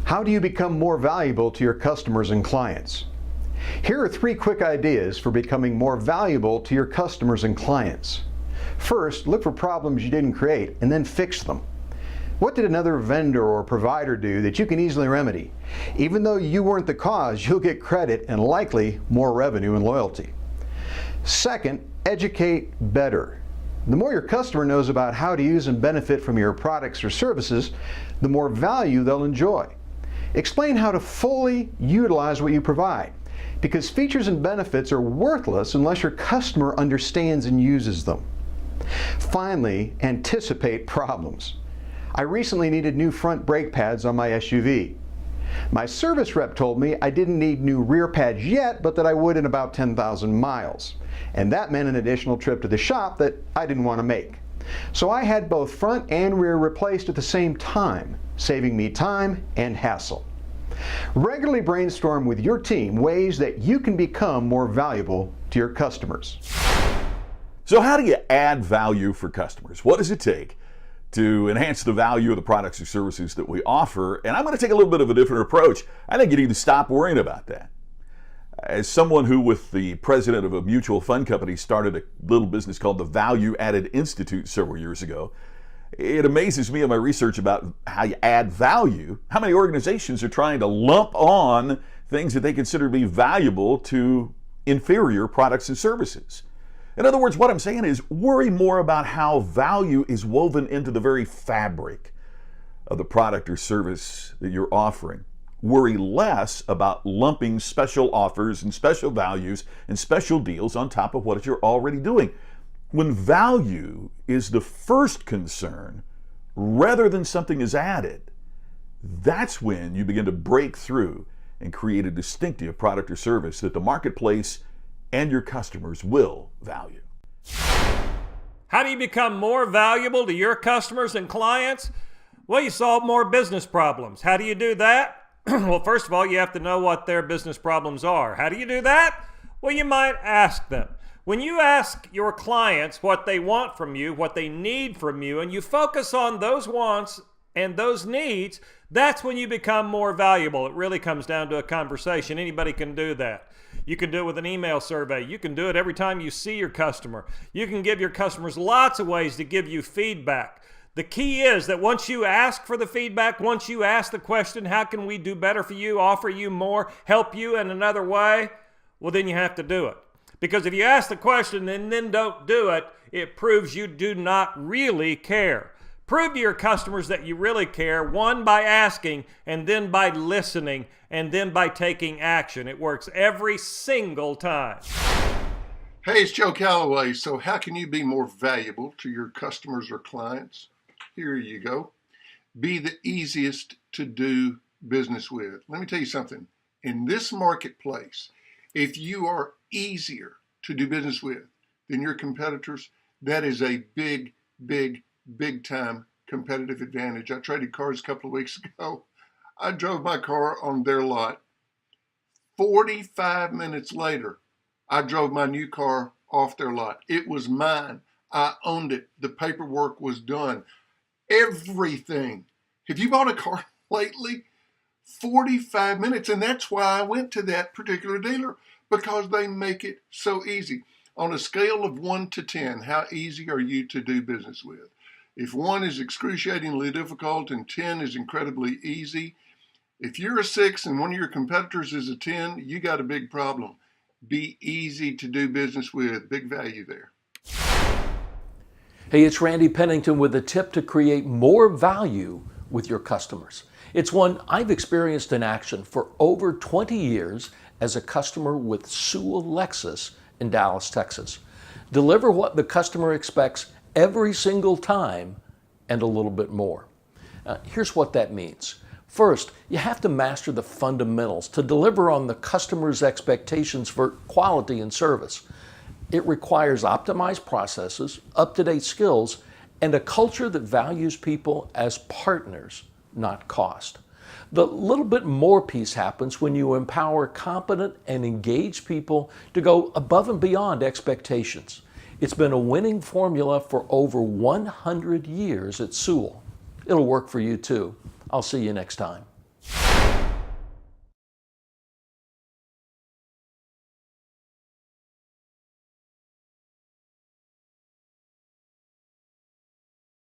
How do you become more valuable to your customers and clients? Here are 3 quick ideas for becoming more valuable to your customers and clients. First, look for problems you didn't create and then fix them. What did another vendor or provider do that you can easily remedy? Even though you weren't the cause, you'll get credit and likely more revenue and loyalty. Second, educate better. The more your customer knows about how to use and benefit from your products or services, the more value they'll enjoy. Explain how to fully utilize what you provide, because features and benefits are worthless unless your customer understands and uses them. Finally, anticipate problems. I recently needed new front brake pads on my SUV. My service rep told me I didn't need new rear pads yet, but that I would in about 10,000 miles. And that meant an additional trip to the shop that I didn't want to make. So I had both front and rear replaced at the same time, saving me time and hassle. Regularly brainstorm with your team ways that you can become more valuable to your customers. So how do you add value for customers? What does it take to enhance the value of the products or services that we offer? And I'm going to take a little bit of a different approach. I think you need to stop worrying about that. As someone who, with the president of a mutual fund company, started a little business called the Value Added Institute several years ago, it amazes me in my research about how you add value, how many organizations are trying to lump on things that they consider to be valuable to inferior products and services. In other words, what I'm saying is worry more about how value is woven into the very fabric of the product or service that you're offering. Worry less about lumping special offers and special values and special deals on top of what you're already doing. When value is the first concern rather than something is added, that's when you begin to break through and create a distinctive product or service that the marketplace and your customers will value. How do you become more valuable to your customers and clients? Well, you solve more business problems. How do you do that? Well, first of all, you have to know what their business problems are. How do you do that? Well, you might ask them. When you ask your clients what they want from you, what they need from you, and you focus on those wants and those needs, that's when you become more valuable. It really comes down to a conversation. Anybody can do that. You can do it with an email survey. You can do it every time you see your customer. You can give your customers lots of ways to give you feedback. The key is that once you ask for the feedback, once you ask the question, how can we do better for you, offer you more, help you in another way? Well, then you have to do it. Because if you ask the question and then don't do it, it proves you do not really care. Prove to your customers that you really care, one, by asking, and then by listening, and then by taking action. It works every single time. Hey, it's Joe Calloway. So how can you be more valuable to your customers or clients? Here you go. Be the easiest to do business with. Let me tell you something. In this marketplace, if you are easier to do business with than your competitors, that is a big, big, big time competitive advantage. I traded cars a couple of weeks ago. I drove my car on their lot. 45 minutes later, I drove my new car off their lot. It was mine. I owned it. The paperwork was done. Everything. Have you bought a car lately? 45 minutes. And that's why I went to that particular dealer, because they make it so easy. On a scale of 1 to 10, how easy are you to do business with? If 1 is excruciatingly difficult and 10 is incredibly easy, if you're a 6 and one of your competitors is a 10, you got a big problem. Be easy to do business with. Big value there. Hey, it's Randy Pennington with a tip to create more value with your customers. It's one I've experienced in action for over 20 years as a customer with Sewell Lexus in Dallas, Texas. Deliver what the customer expects every single time and a little bit more. Here's what that means. First, you have to master the fundamentals to deliver on the customer's expectations for quality and service. It requires optimized processes, up-to-date skills, and a culture that values people as partners, not cost. The little bit more piece happens when you empower competent and engaged people to go above and beyond expectations. It's been a winning formula for over 100 years at Sewell. It'll work for you too. I'll see you next time.